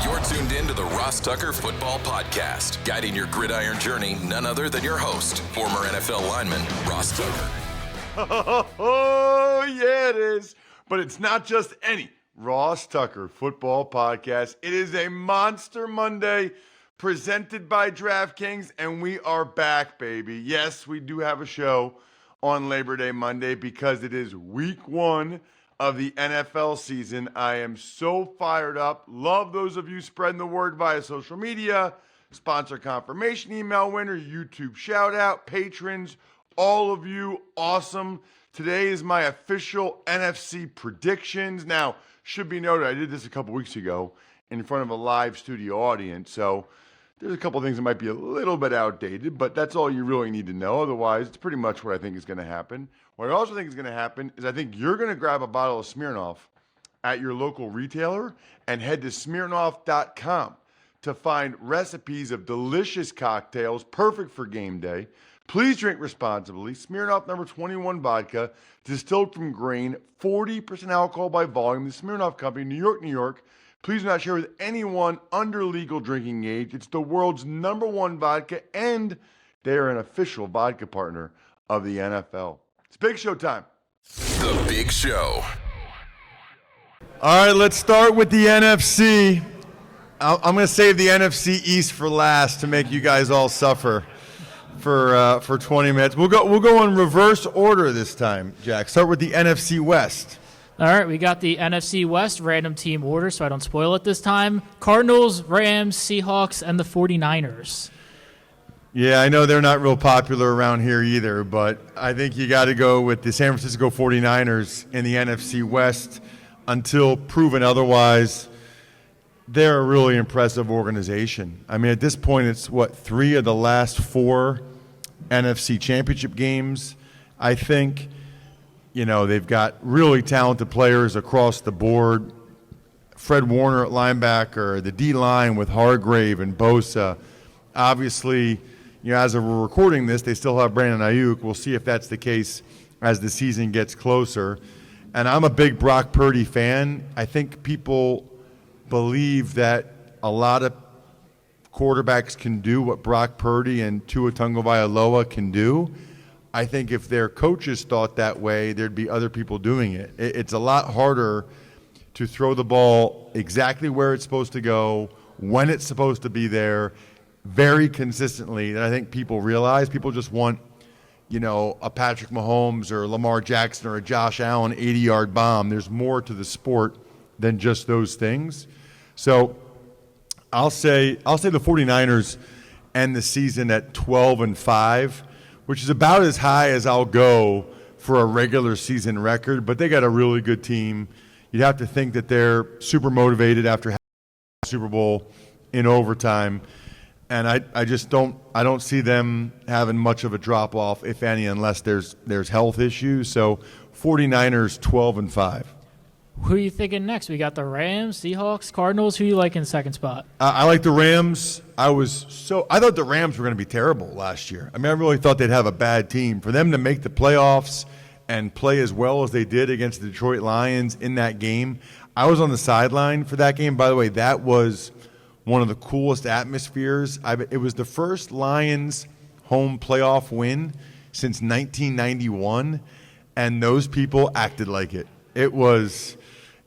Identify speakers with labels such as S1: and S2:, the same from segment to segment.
S1: You're tuned in to the Ross Tucker Football Podcast, guiding your gridiron journey, none other than your host, former NFL lineman, Ross Tucker.
S2: Oh, yeah, it is. But it's not just any Ross Tucker Football Podcast. It is a Monster Monday presented by DraftKings, and we are back, baby. Yes, we do have a show on Labor Day Monday because it is week one of the NFL season. I am so fired up. Love those of you spreading the word via social media, sponsor confirmation email winner, YouTube shout out, patrons, all of you, awesome. Today is my official NFC predictions. Now, should be noted, I did this a couple weeks ago in front of a live studio audience, so there's a couple things that might be a little bit outdated, but that's all you really need to know. Otherwise, it's pretty much what I think is going to happen. What I also think is going to happen is I think you're going to grab a bottle of Smirnoff at your local retailer and head to Smirnoff.com to find recipes of delicious cocktails, perfect for game day. Please drink responsibly. Smirnoff number 21 vodka, distilled from grain, 40% alcohol by volume. The Smirnoff Company, New York, New York. Please do not share with anyone under legal drinking age. It's the world's #1 vodka, and they are an official vodka partner of the NFL. It's Big Show time.
S1: The Big Show.
S2: All right, let's start with the NFC. I'm going to save the NFC East for last to make you guys all suffer for 20 minutes. We'll go in reverse order this time, Jack. Start with the NFC West.
S3: All right, we got the NFC West random team order, so I don't spoil it this time. Cardinals, Rams, Seahawks, and the 49ers.
S2: Yeah, I know they're not real popular around here either, but I think you got to go with the San Francisco 49ers in the NFC West until proven otherwise. They're a really impressive organization. I mean, at this point, it's, 3 of the last 4 NFC championship games, I think. You know, they've got really talented players across the board. Fred Warner at linebacker, the D-line with Hargrave and Bosa. Obviously, you know, as we're recording this, they still have Brandon Ayuk. We'll see if that's the case as the season gets closer. And I'm a big Brock Purdy fan. I think people believe that a lot of quarterbacks can do what Brock Purdy and Tua Tagovailoa can do. I think if their coaches thought that way, there'd be other people doing it. It's a lot harder to throw the ball exactly where it's supposed to go, when it's supposed to be there, very consistently than I think people realize. People just want, you know, a Patrick Mahomes or Lamar Jackson or a Josh Allen 80-yard bomb. There's more to the sport than just those things. So I'll say the 49ers end the season at 12-5, which is about as high as I'll go for a regular season record, but they got a really good team. You'd have to think that they're super motivated after having the Super Bowl in overtime. And I just don't see them having much of a drop-off, if any, unless there's health issues. So 49ers 12-5.
S3: Who are you thinking next? We got the Rams, Seahawks, Cardinals. Who you like in second spot?
S2: I like the Rams. I thought the Rams were going to be terrible last year. I mean, I really thought they'd have a bad team. For them to make the playoffs and play as well as they did against the Detroit Lions in that game, I was on the sideline for that game. By the way, that was one of the coolest atmospheres. It was the first Lions home playoff win since 1991, and those people acted like it. It was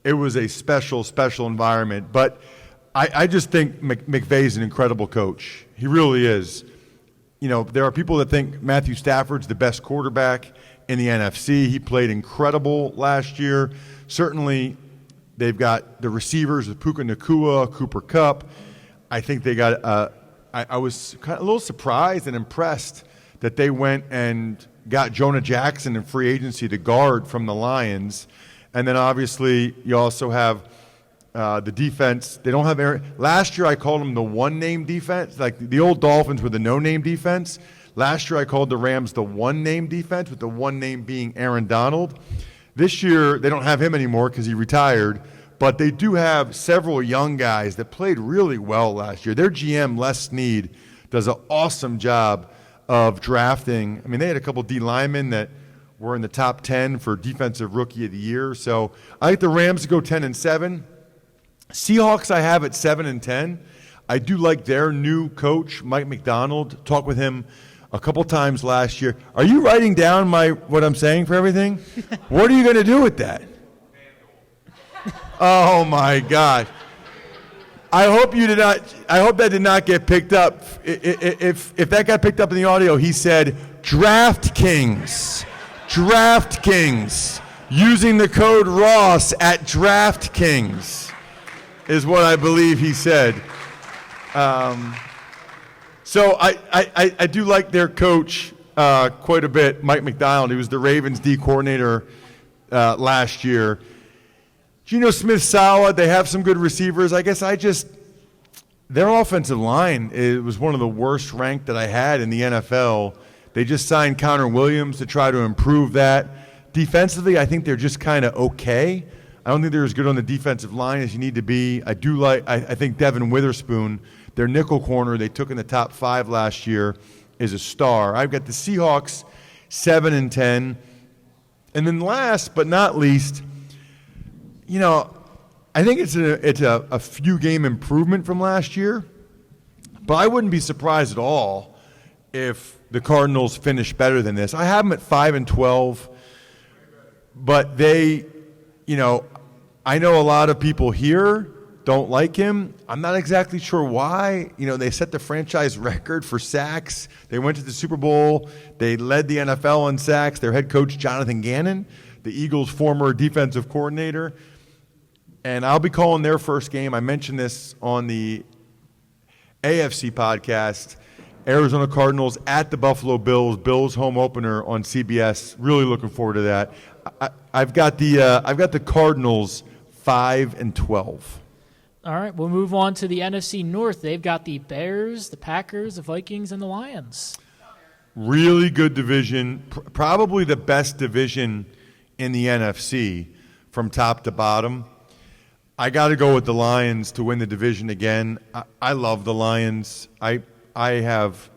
S2: a special, special environment. But I just think McVay's an incredible coach. He really is. You know, there are people that think Matthew Stafford's the best quarterback in the NFC. He played incredible last year. Certainly, they've got the receivers with Puka Nacua, Cooper Kupp. I think they got I was kind of a little surprised and impressed that they went and got Jonah Jackson in free agency to guard from the Lions. And then obviously you also have the defense. They don't have Aaron. Last year I called them the one-name defense. Like the old Dolphins were the no-name defense. Last year I called the Rams the one-name defense, with the one name being Aaron Donald. This year they don't have him anymore because he retired. But they do have several young guys that played really well last year. Their GM, Les Snead, does an awesome job of drafting. I mean, they had a couple D linemen that were in the top 10 for Defensive Rookie of the Year. So I like the Rams to go 10-7. Seahawks I have at 7-10. I do like their new coach, Mike McDonald. Talked with him a couple times last year. Are you writing down what I'm saying for everything? What are you going to do with that? Oh my God! I hope you did not. I hope that did not get picked up. If that got picked up in the audio, he said DraftKings, using the code Ross at DraftKings is what I believe he said. So I do like their coach quite a bit, Mike McDonald. He was the Ravens D coordinator last year. Geno Smith solid. They have some good receivers. I guess their offensive line was one of the worst ranked that I had in the NFL. They just signed Connor Williams to try to improve that. Defensively, I think they're just kind of okay. I don't think they're as good on the defensive line as you need to be. I think Devin Witherspoon, their nickel corner they took in the top 5 last year, is a star. I've got the Seahawks 7-10. And then last but not least, I think it's a few game improvement from last year, but I wouldn't be surprised at all if the Cardinals finish better than this. I have them at 5-12, but they, I know a lot of people here don't like him. I'm not exactly sure why. They set the franchise record for sacks. They went to the Super Bowl. They led the NFL in sacks. Their head coach, Jonathan Gannon, the Eagles' former defensive coordinator. And I'll be calling their first game. I mentioned this on the AFC podcast. Arizona Cardinals at the Buffalo Bills. Bills home opener on CBS. Really looking forward to that. I've got the Cardinals 5-12.
S3: All right, we'll move on to the NFC North. They've got the Bears, the Packers, the Vikings, and the Lions.
S2: Really good division. Probably the best division in the NFC from top to bottom. I got to go with the Lions to win the division again. I love the Lions. I have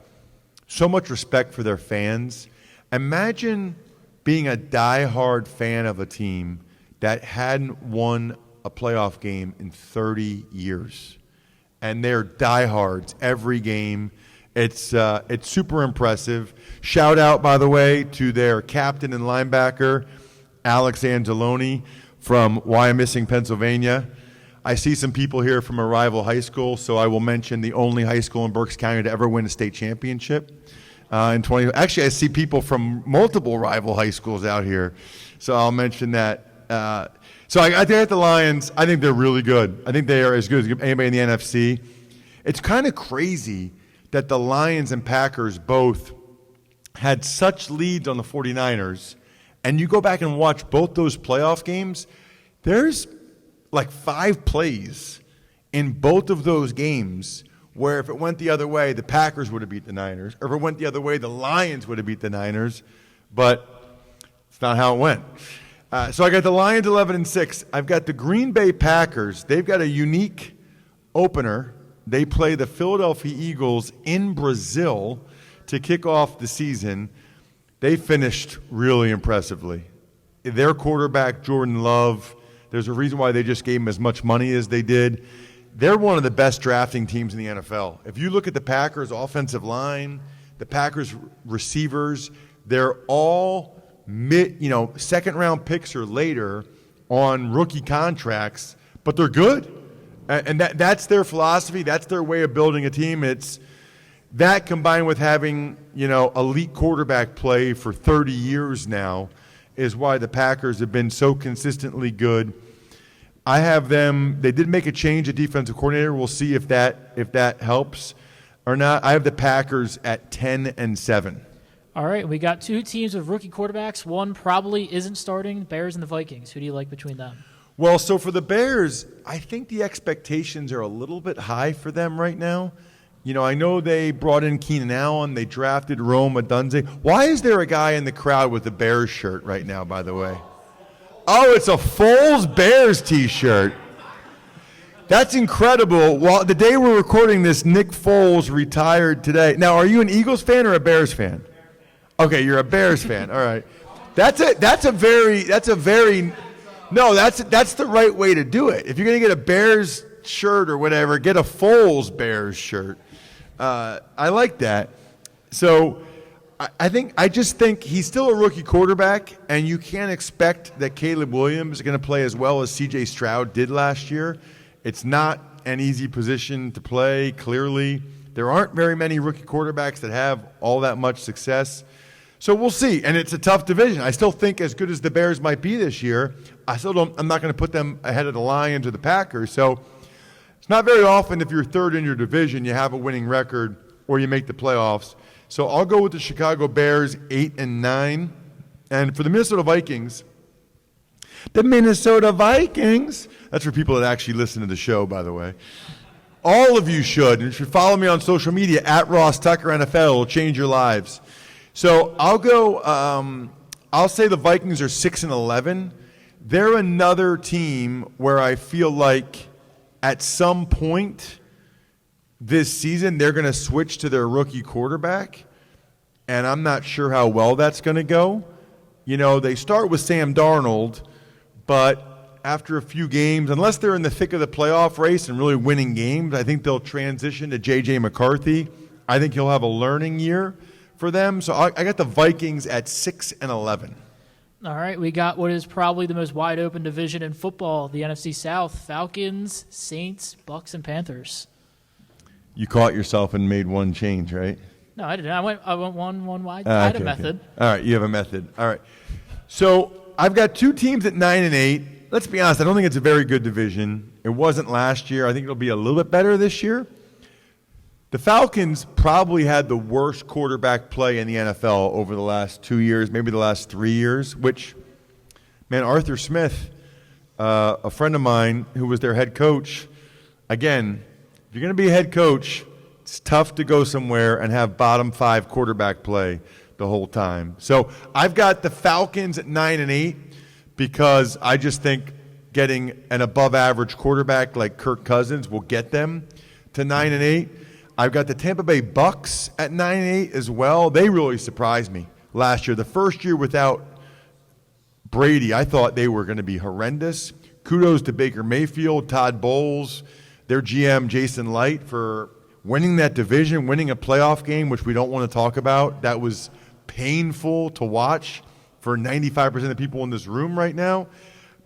S2: so much respect for their fans. Imagine being a diehard fan of a team that hadn't won a playoff game in 30 years. And they're diehards every game. It's super impressive. Shout out, by the way, to their captain and linebacker, Alex Anzalone from Wyomissing, Pennsylvania. I see some people here from a rival high school, so I will mention the only high school in Berks County to ever win a state championship. Actually, I see people from multiple rival high schools out here, so I'll mention that. So I think the Lions, I think they're really good. I think they are as good as anybody in the NFC. It's kind of crazy that the Lions and Packers both had such leads on the 49ers, and you go back and watch both those playoff games, there's like 5 plays in both of those games where if it went the other way, the Packers would have beat the Niners, or if it went the other way, the Lions would have beat the Niners, but it's not how it went. So I got the Lions 11-6. I've got the Green Bay Packers. They've got a unique opener. They play the Philadelphia Eagles in Brazil to kick off the season. They finished really impressively. Their quarterback, Jordan Love, there's a reason why they just gave him as much money as they did. They're one of the best drafting teams in the NFL. If you look at the Packers' offensive line, the Packers' receivers, they're all second-round picks or later on rookie contracts, but they're good. And that's their philosophy. That's their way of building a team. It's that combined with having, elite quarterback play for 30 years now is why the Packers have been so consistently good. I have them. They did make a change at defensive coordinator. We'll see if that helps or not. I have the Packers at 10-7.
S3: All right, we got 2 teams with rookie quarterbacks. One probably isn't starting, Bears and the Vikings. Who do you like between them?
S2: Well, so for the Bears, I think the expectations are a little bit high for them right now. I know they brought in Keenan Allen. They drafted Rome Odunze. Why is there a guy in the crowd with a Bears shirt right now, by the way? Oh, it's a Foles Bears T-shirt. That's incredible. Well, the day we're recording this, Nick Foles retired today. Now, are you an Eagles fan or a Bears fan? Okay, you're a Bears fan. All right. That's a very No, that's the right way to do it. If you're going to get a Bears shirt or whatever, get a Foles Bears shirt. I like that. So I just think he's still a rookie quarterback, and you can't expect that Caleb Williams is going to play as well as C.J. Stroud did last year. It's not an easy position to play, clearly. There aren't very many rookie quarterbacks that have all that much success. So we'll see, and it's a tough division. I still think as good as the Bears might be this year, I'm not going to put them ahead of the Lions or the Packers. So it's not very often if you're third in your division, you have a winning record or you make the playoffs. So I'll go with the Chicago Bears 8-9. And for the Minnesota Vikings, that's for people that actually listen to the show, by the way. All of you should. And you should follow me on social media at Ross Tucker NFL. It'll change your lives. So I'll go, I'll say the Vikings are 6-11. They're another team where I feel like at some point this season they're going to switch to their rookie quarterback, and I'm not sure how well that's going to go. You know, they start with Sam Darnold, but after a few games, unless they're in the thick of the playoff race and really winning games, I think they'll transition to J.J. McCarthy. I think he'll have a learning year for them. So I got the Vikings at 6-11.
S3: All right, we got what is probably the most wide open division in football, the NFC South. Falcons, Saints, Bucks, and Panthers.
S2: You caught yourself and made one change, right?
S3: No, I didn't. I went one wide. I had a method.
S2: Okay. All right, you have a method. All right. So I've got two teams at 9-8. Let's be honest, I don't think it's a very good division. It wasn't last year. I think it'll be a little bit better this year. The Falcons probably had the worst quarterback play in the NFL over the last 2 years, maybe the last 3 years, which, man, Arthur Smith, a friend of mine who was their head coach, again, if you're going to be a head coach, it's tough to go somewhere and have bottom 5 quarterback play the whole time. So I've got the Falcons at 9-8 because I just think getting an above-average quarterback like Kirk Cousins will get them to 9-8. I've got the Tampa Bay Bucks at 9-8 as well. They really surprised me last year. The first year without Brady, I thought they were going to be horrendous. Kudos to Baker Mayfield, Todd Bowles, their GM Jason Light for winning that division, winning a playoff game, which we don't want to talk about. That was painful to watch for 95% of the people in this room right now.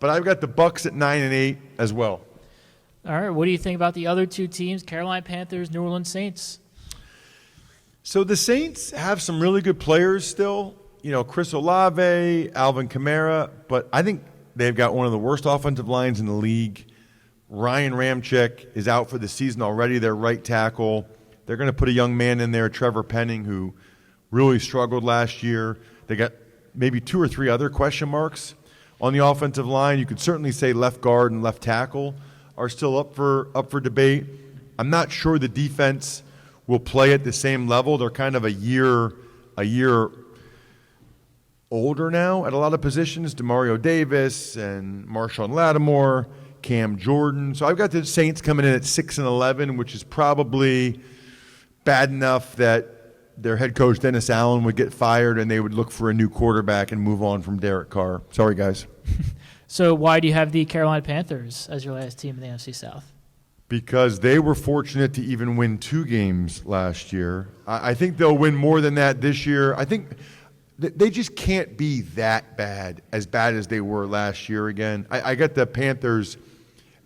S2: But I've got the Bucks at 9-8 as well.
S3: All right, what do you think about the other two teams, Carolina Panthers, New Orleans Saints?
S2: So the Saints have some really good players still. You know, Chris Olave, Alvin Kamara, but I think they've got one of the worst offensive lines in the league. Ryan Ramczyk is out for the season already, their right tackle. They're going to put a young man in there, Trevor Penning, who really struggled last year. They got maybe 2 or 3 other question marks on the offensive line. You could certainly say left guard and left tackle are still up for debate. I'm not sure the defense will play at the same level. They're kind of a year older now at a lot of positions. Demario Davis and Marshawn Lattimore, Cam Jordan. So I've got the Saints coming in at 6-11, which is probably bad enough that their head coach Dennis Allen would get fired and they would look for a new quarterback and move on from Derek Carr. Sorry, guys.
S3: So why do you have the Carolina Panthers as your last team in the NFC South?
S2: Because they were fortunate to even win 2 games last year. I think they'll win more than that this year. I think they just can't be that bad as they were last year again. I got the Panthers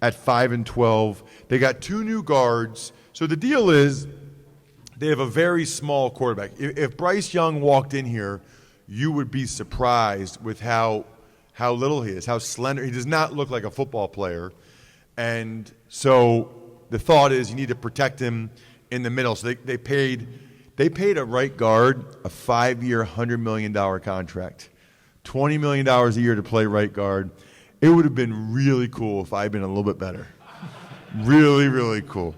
S2: at 5-12. They got 2 new guards. So the deal is they have a very small quarterback. If Bryce Young walked in here, you would be surprised with how little he is, how slender. He does not look like a football player. And so the thought is you need to protect him in the middle. So they paid a right guard a 5-year, $100 million contract, $20 million a year to play right guard. It would have been really cool if I had been a little bit better. Really, really cool.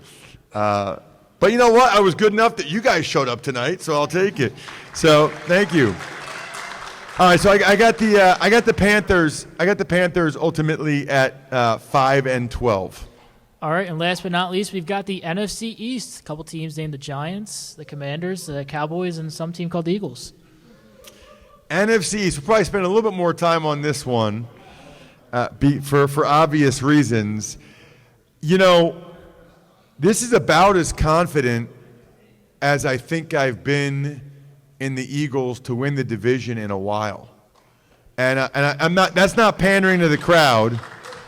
S2: But you know what? I was good enough that you guys showed up tonight, so I'll take it. So thank you. All right, so I got the Panthers. I got the Panthers ultimately at 5-12.
S3: All right, and last but not least, we've got the NFC East. A couple teams named the Giants, the Commanders, the Cowboys, and some team called the Eagles.
S2: NFC East. We'll probably spend a little bit more time on this one. for obvious reasons. You know, this is about as confident as I think I've been in the Eagles to win the division in a while. And I'm not. That's not pandering to the crowd.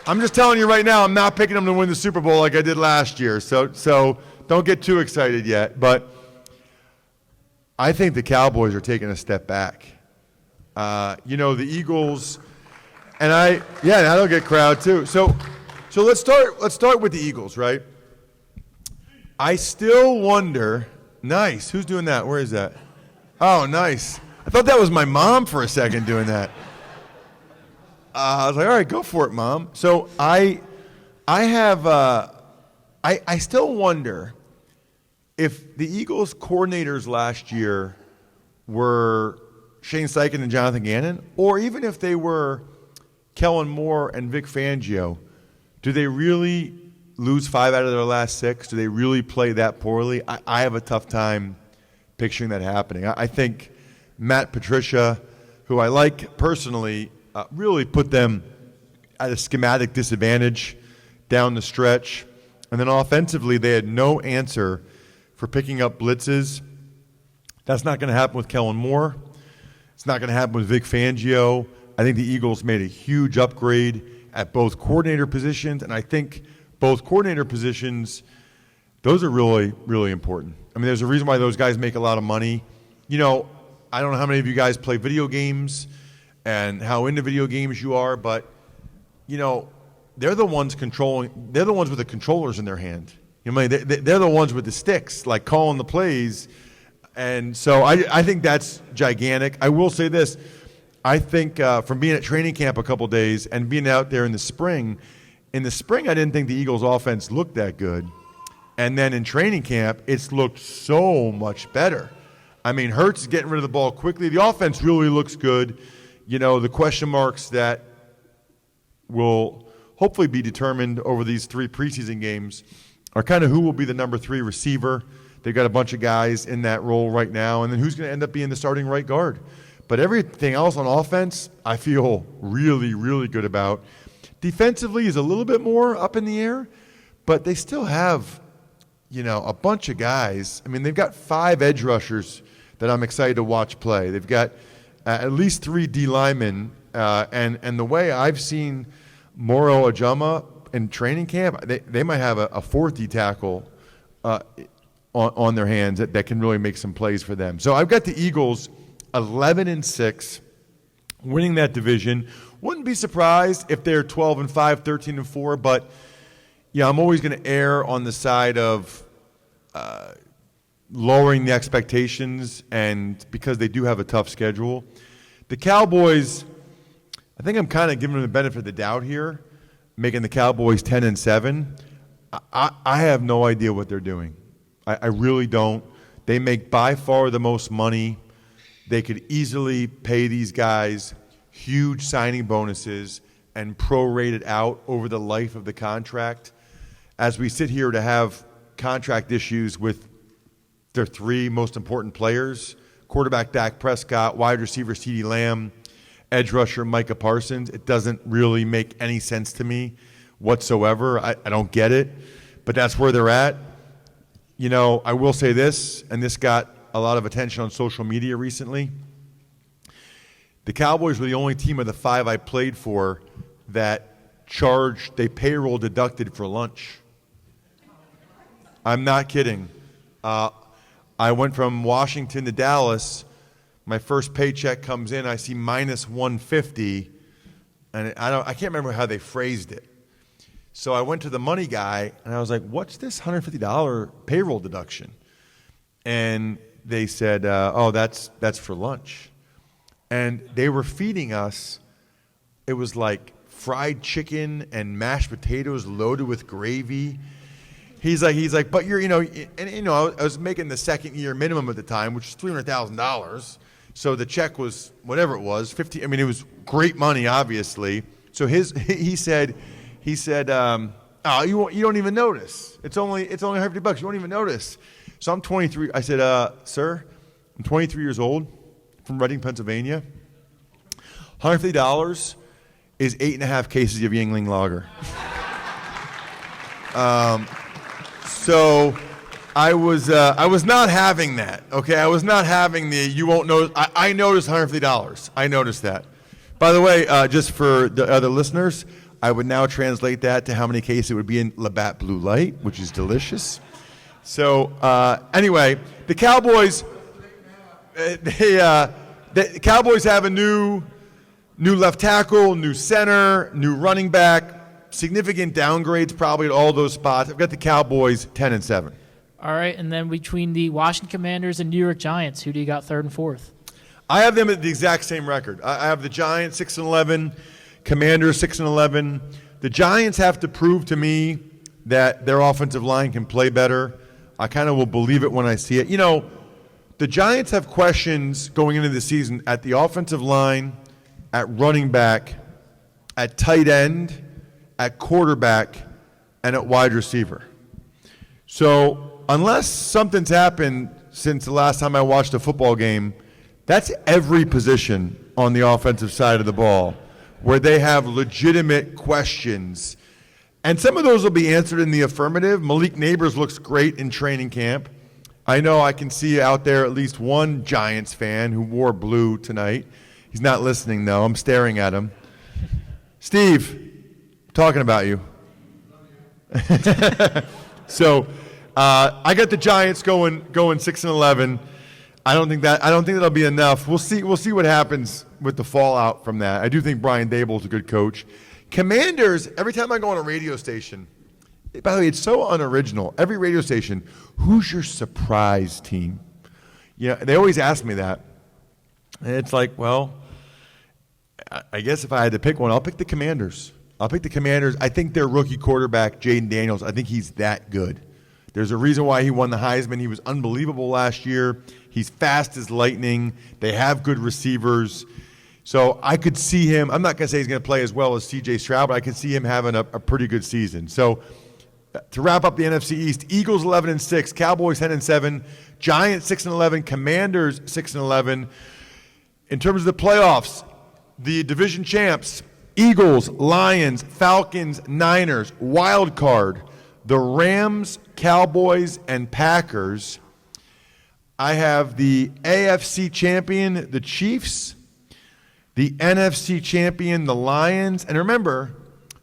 S2: I'm just telling you right now, I'm not picking them to win the Super Bowl like I did last year. So don't get too excited yet. But I think the Cowboys are taking a step back. You know, the Eagles, and that'll get crowd too. So let's start with the Eagles, right? I still wonder. Nice. Who's doing that? Where is that? Oh, nice. I thought that was my mom for a second doing that. I was like, all right, go for it, Mom. So I still wonder if the Eagles coordinators last year were Shane Steichen and Jonathan Gannon, or even if they were Kellen Moore and Vic Fangio, do they really lose 5 out of their last 6? Do they really play that poorly? I have a tough time picturing that happening. I think Matt Patricia, who I like personally, really put them at a schematic disadvantage down the stretch. And then offensively, they had no answer for picking up blitzes. That's not going to happen with Kellen Moore. It's not going to happen with Vic Fangio. I think the Eagles made a huge upgrade at both coordinator positions, and I think both coordinator positions, those are really, really important. I mean, there's a reason why those guys make a lot of money. You know, I don't know how many of you guys play video games and how into video games you are, but, you know, they're the ones with the controllers in their hand. You know, they're the ones with the sticks, like calling the plays. And so I think that's gigantic. I will say this. I think from being at training camp a couple days and being out there in the spring I didn't think the Eagles' offense looked that good. And then in training camp, it's looked so much better. I mean, Hurts is getting rid of the ball quickly. The offense really looks good. You know, the question marks that will hopefully be determined over these 3 preseason games are kind of who will be the number 3 receiver. They've got a bunch of guys in that role right now, and then who's going to end up being the starting right guard. But everything else on offense, I feel really, really good about. Defensively is a little bit more up in the air, but they still have, you know, a bunch of guys. I mean, they've got 5 edge rushers that I'm excited to watch play. They've got at least 3 D linemen, and the way I've seen Moro Ajama in training camp, they might have a 4th D tackle on their hands that can really make some plays for them. So I've got the Eagles 11-6, winning that division. Wouldn't be surprised if they're 12-5, 13-4, but yeah, I'm always going to err on the side of lowering the expectations, and because they do have a tough schedule. The Cowboys, I think I'm kind of giving them the benefit of the doubt here, making the Cowboys 10-7. I have no idea what they're doing. I really don't. They make by far the most money. They could easily pay these guys huge signing bonuses and prorate it out over the life of the contract. As we sit here to have contract issues with their 3 most important players, quarterback Dak Prescott, wide receiver CeeDee Lamb, edge rusher Micah Parsons, it doesn't really make any sense to me whatsoever. I don't get it, but that's where they're at. You know, I will say this, and this got a lot of attention on social media recently. The Cowboys were the only team of the 5 I played for that they payroll deducted for lunch. I'm not kidding. I went from Washington to Dallas. My first paycheck comes in. I see minus $150, and I can't remember how they phrased it. So I went to the money guy, and I was like, what's this $150 payroll deduction? And they said, oh, that's for lunch. And they were feeding us, it was like fried chicken and mashed potatoes loaded with gravy. He's like, but you're, I was making the second year minimum at the time, which was $300,000. So the check was whatever it was, 50. I mean, it was great money, obviously. So he said, oh, you don't even notice. It's only $150. You won't even notice. So I'm 23. I said, sir, I'm 23 years old, from Reading, Pennsylvania. $150 is 8.5 cases of Yingling Lager. So I was not having that. Okay, I was not having the you won't notice. I noticed $150. I noticed that. By the way, just for the other listeners, I would now translate that to how many cases it would be in Labatt Blue Light, which is delicious. So anyway, the Cowboys, the Cowboys have a new left tackle, new center, new running back. Significant downgrades probably at all those spots. I've got the Cowboys 10-7.
S3: All right, and then between the Washington Commanders and New York Giants, who do you got third and fourth?
S2: I have them at the exact same record. I have the Giants 6-11, Commanders 6-11. The Giants have to prove to me that their offensive line can play better. I kind of will believe it when I see it. You know, the Giants have questions going into the season at the offensive line, at running back, at tight end, at quarterback, and at wide receiver. So unless something's happened since the last time I watched a football game, that's every position on the offensive side of the ball where they have legitimate questions. And some of those will be answered in the affirmative. Malik Neighbors looks great in training camp. I know I can see out there at least one Giants fan who wore blue tonight. He's not listening, though. I'm staring at him. Steve, talking about you. So I got the Giants going 6-11. I don't think that'll be enough. We'll see what happens with the fallout from that. I do think Brian Daboll's a good coach. Commanders, every time I go on a radio station, by the way, it's so unoriginal. Every radio station, who's your surprise team? You know, they always ask me that. And it's like, well, I guess if I had to pick one, I'll pick the Commanders. I think their rookie quarterback, Jaden Daniels, I think he's that good. There's a reason why he won the Heisman. He was unbelievable last year. He's fast as lightning. They have good receivers. So I could see him. I'm not going to say he's going to play as well as C.J. Stroud, but I could see him having a pretty good season. So to wrap up the NFC East, Eagles 11-6, Cowboys 10-7, Giants 6-11, Commanders 6-11. In terms of the playoffs, the division champs, Eagles, Lions, Falcons, Niners, wild card, the Rams, Cowboys, and Packers. I have the AFC champion, the Chiefs, the NFC champion, the Lions. And remember,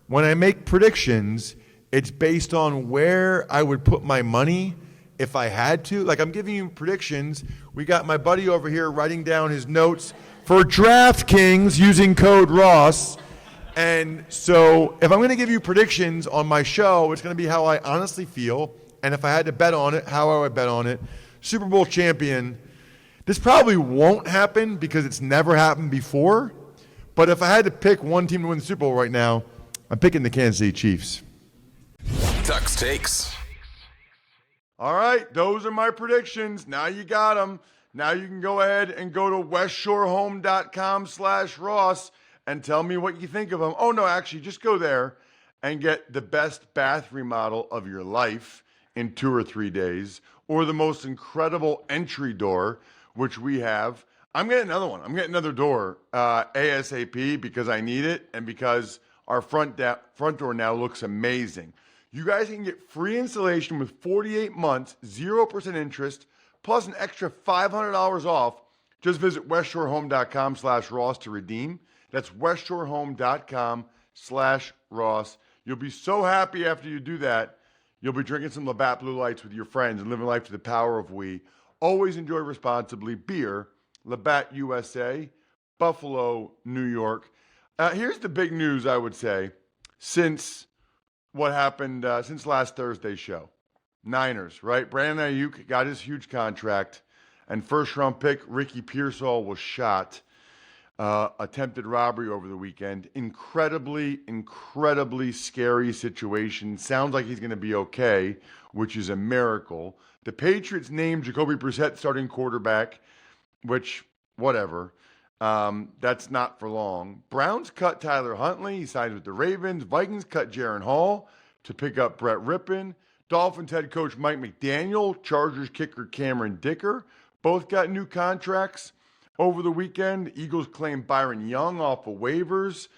S2: when I make predictions, it's based on where I would put my money if I had to. Like, I'm giving you predictions. We got my buddy over here writing down his notes for DraftKings using code Ross. And so if I'm going to give you predictions on my show, it's going to be how I honestly feel. And if I had to bet on it, how I would bet on it. Super Bowl champion. This probably won't happen because it's never happened before. But if I had to pick one team to win the Super Bowl right now, I'm picking the Kansas City Chiefs.
S1: Tux Takes.
S2: All right, those are my predictions. Now you got them. Now you can go ahead and go to westshorehome.com/Ross and tell me what you think of them. Oh, no, actually, just go there and get the best bath remodel of your life in 2 or 3 days, or the most incredible entry door, which we have. I'm getting another one. I'm getting another door ASAP because I need it and because our front door now looks amazing. You guys can get free installation with 48 months, 0% interest, plus an extra $500 off. Just visit westshorehome.com/Ross to redeem. That's westshorehome.com/Ross. You'll be so happy after you do that. You'll be drinking some Labatt Blue Lights with your friends and living life to the power of we. Always enjoy responsibly. Beer, Labatt USA, Buffalo, New York. Here's the big news, I would say, since what happened since last Thursday's show. Niners, right? Brandon Ayuk got his huge contract, and first-round pick Ricky Pearsall was shot. Attempted robbery over the weekend. Incredibly scary situation. Sounds like he's going to be okay, which is a miracle. The Patriots named Jacoby Brissett starting quarterback, which, whatever. That's not for long. Browns cut Tyler Huntley. He signed with the Ravens. Vikings cut Jaron Hall to pick up Brett Rippon. Dolphins head coach Mike McDaniel. Chargers kicker Cameron Dicker. Both got new contracts. Over the weekend, Eagles claimed Byron Young off of waivers.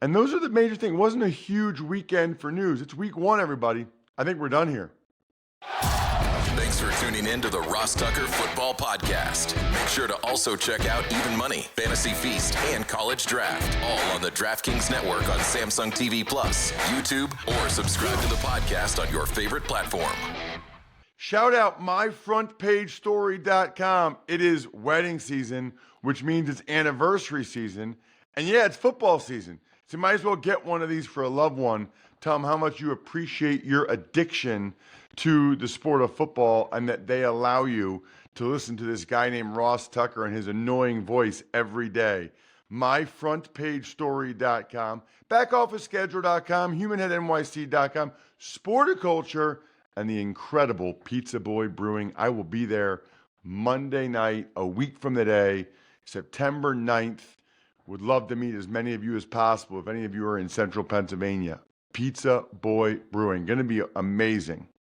S2: And those are the major things. It wasn't a huge weekend for news. It's week 1, everybody. I think we're done here.
S1: Thanks for tuning in to the Ross Tucker Football Podcast. Make sure to also check out Even Money, Fantasy Feast, and College Draft, all on the DraftKings Network on Samsung TV Plus, YouTube, or subscribe to the podcast on your favorite platform.
S2: Shout out myfrontpagestory.com. It is wedding season, which means it's anniversary season. And yeah, it's football season. So you might as well get one of these for a loved one. Tell them how much you appreciate your addiction to the sport of football and that they allow you to listen to this guy named Ross Tucker and his annoying voice every day. myfrontpagestory.com, backofficeschedule.com, humanheadnyc.com, Sporticulture, and the incredible Pizza Boy Brewing. I will be there Monday night, a week from today, September 9th. Would love to meet as many of you as possible if any of you are in central Pennsylvania. Pizza Boy Brewing. Going to be amazing.